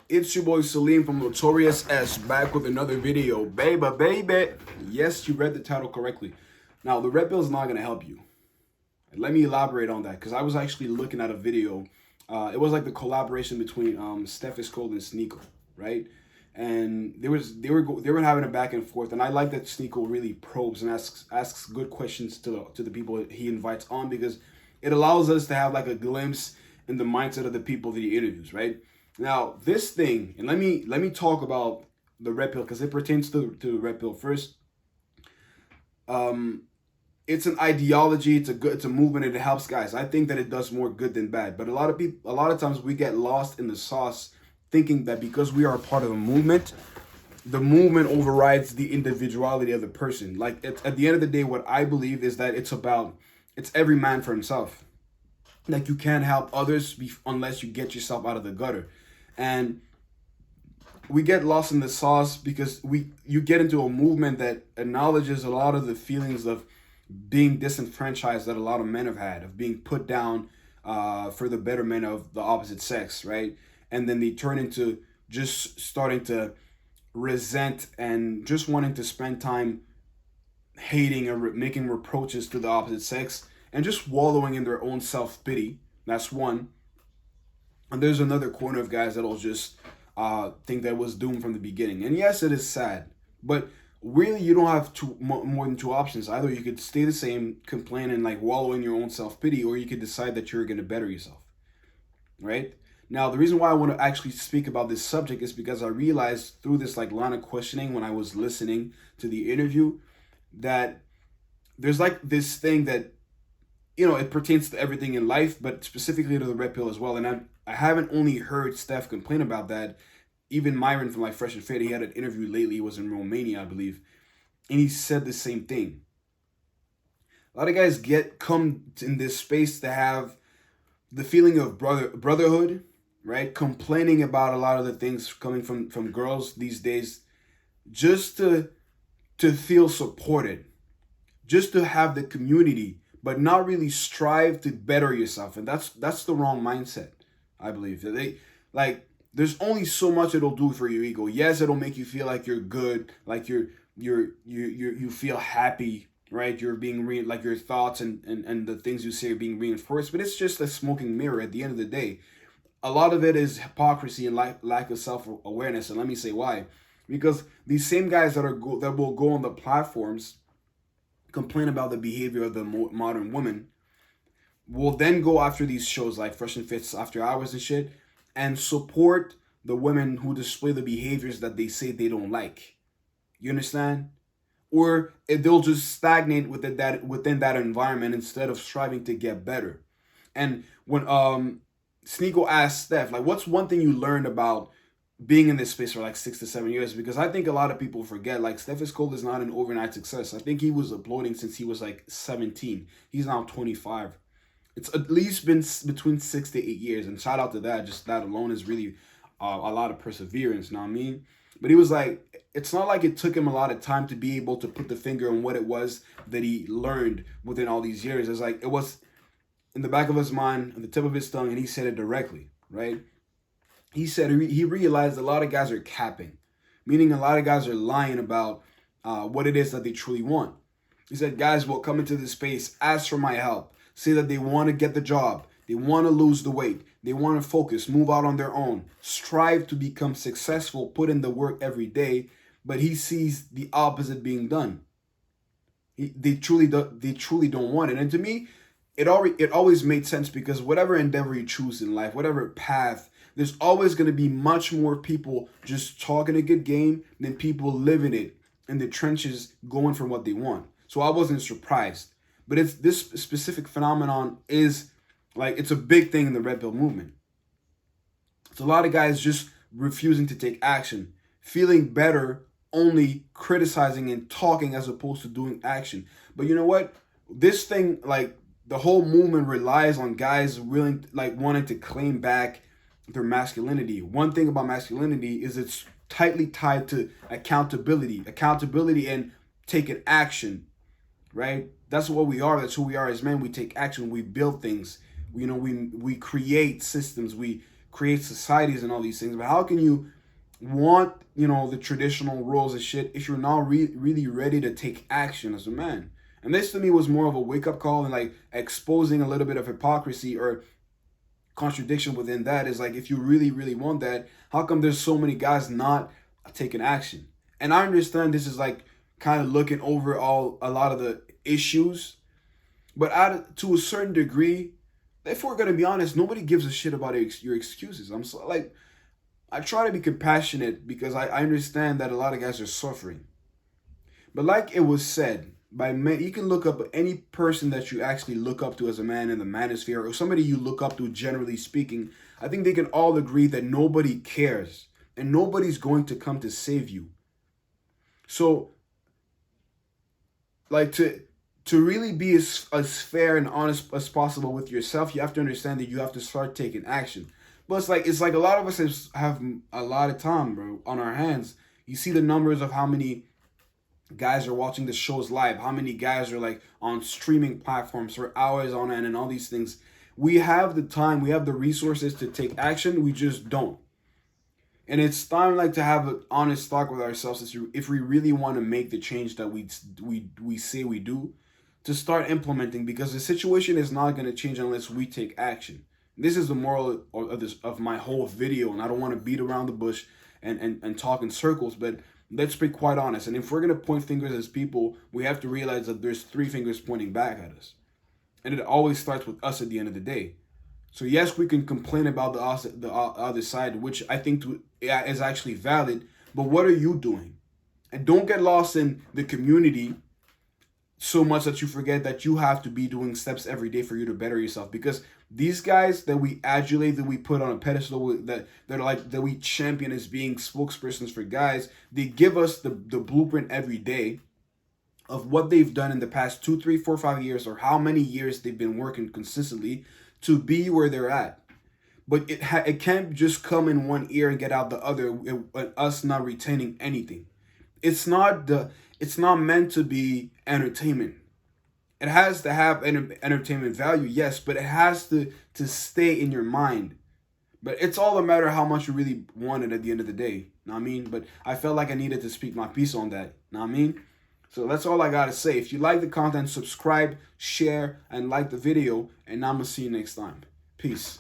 It's your boy Salim from Notorious S back with another video. Baby. Yes, you read the title correctly. Now, the red pill is not going to help you. Let me elaborate on that because I was actually looking at a video. It was like the collaboration between Steph Cole and Sneeko, right? And they were having a back and forth, and I like that Sneeko really probes and asks good questions to the people he invites on, because it allows us to have like a glimpse in the mindset of the people that he interviews, right? Now, this thing, and let me talk about the red pill because it pertains to the red pill first. It's an ideology, it's a movement, and it helps guys. I think that it does more good than bad. But a lot of times we get lost in the sauce, thinking that because we are a part of the movement overrides the individuality of the person. Like at the end of the day, what I believe is that it's every man for himself. Like, you can't help others unless you get yourself out of the gutter. And we get lost in the sauce because you get into a movement that acknowledges a lot of the feelings of being disenfranchised that a lot of men have had, of being put down for the betterment of the opposite sex, right? And then they turn into just starting to resent and just wanting to spend time hating or making reproaches to the opposite sex and just wallowing in their own self-pity. That's one. And there's another corner of guys that'll just think that it was doomed from the beginning. And yes, it is sad, but really you don't have more than two options. Either you could stay the same, complain and like wallow in your own self-pity, or you could decide that you're going to better yourself, right? Now, the reason why I want to actually speak about this subject is because I realized through this like line of questioning when I was listening to the interview that there's like this thing that, you know, it pertains to everything in life, but specifically to the red pill as well. And I haven't only heard Steph complain about that. Even Myron from like Fresh and Fit, he had an interview lately. It was in Romania, I believe, and he said the same thing. A lot of guys come in this space to have the feeling of brotherhood, right? Complaining about a lot of the things coming from girls these days, just to feel supported, just to have the community, but not really strive to better yourself. And that's the wrong mindset, I believe. There's only so much it'll do for your ego. Yes, it'll make you feel like you're good, like you feel happy, right? You're being like your thoughts and the things you say are being reinforced, but it's just a smoking mirror at the end of the day. A lot of it is hypocrisy and lack of self-awareness, and let me say why. Because these same guys that will go on the platforms complain about the behavior of the modern woman will then go after these shows like Fresh and Fit's After Hours and shit and support the women who display the behaviors that they say they don't like. You understand? Or if they'll just stagnate within that environment instead of striving to get better. And when Sneeko asked Steph, like, what's one thing you learned about being in this space for like 6 to 7 years? Because I think a lot of people forget, like, Steph Cole is not an overnight success. I think he was uploading since he was like 17. He's now 25. It's at least been between 6 to 8 years. And shout out to that. Just that alone is really a lot of perseverance, you know what I mean? But he was like, it's not like it took him a lot of time to be able to put the finger on what it was that he learned within all these years. It's like it was in the back of his mind, on the tip of his tongue, and he said it directly, right? He said he realized a lot of guys are capping, meaning a lot of guys are lying about what it is that they truly want. He said guys will come into this space, ask for my help, say that they want to get the job, they want to lose the weight, they want to focus, move out on their own, strive to become successful, put in the work every day, but he sees the opposite being done. They truly don't want it. And to me, it always made sense, because whatever endeavor you choose in life, whatever path, there's always going to be much more people just talking a good game than people living it in the trenches, going for what they want. So I wasn't surprised. But it's this specific phenomenon is like, it's a big thing in the red pill movement. It's a lot of guys just refusing to take action, feeling better only criticizing and talking as opposed to doing action. But you know what? This thing, like, the whole movement relies on guys wanting to claim back their masculinity. One thing about masculinity is it's tightly tied to accountability and taking action, right? That's what we are. That's who we are as men. We take action. We build things. We create systems. We create societies and all these things. But how can you want, you know, the traditional rules and shit if you're not really ready to take action as a man? And this to me was more of a wake up call and like exposing a little bit of hypocrisy or contradiction within that. Is like, if you really want that, how come there's so many guys not taking action? And I understand this is like kind of looking over a lot of the issues, but to a certain degree, if we're gonna be honest, nobody gives a shit about your excuses. I'm so like, I try to be compassionate because I understand that a lot of guys are suffering. But like it was said by men, you can look up any person that you actually look up to as a man in the manosphere, or somebody you look up to generally speaking. I think they can all agree that nobody cares and nobody's going to come to save you. So, like, to really be as fair and honest as possible with yourself, you have to understand that you have to start taking action. But it's like a lot of us have a lot of time, bro, on our hands. You see the numbers of how many guys are watching the shows live, how many guys are like on streaming platforms for hours on end and all these things. We have the time, we have the resources to take action, we just don't. And it's time like to have an honest talk with ourselves if we really want to make the change that we say we do, to start implementing, because the situation is not going to change unless we take action. This is the moral of my whole video, and I don't want to beat around the bush and talk in circles, but let's be quite honest. And if we're going to point fingers as people, we have to realize that there's 3 fingers pointing back at us. And it always starts with us at the end of the day. So yes, we can complain about the other side, which I think is actually valid, but what are you doing? And don't get lost in the community so much that you forget that you have to be doing steps every day for you to better yourself. Because these guys that we adulate, that we put on a pedestal, that we champion as being spokespersons for guys, they give us the blueprint every day of what they've done in the past 2, 3, 4, 5 years, or how many years they've been working consistently to be where they're at. But it can't just come in one ear and get out the other, us not retaining anything. It's not meant to be entertainment. It has to have entertainment value, yes, but it has to stay in your mind. But it's all a matter of how much you really want it at the end of the day. Know what I mean? But I felt like I needed to speak my piece on that. Know what I mean? So that's all I gotta say. If you like the content, subscribe, share, and like the video. And I'm gonna see you next time. Peace.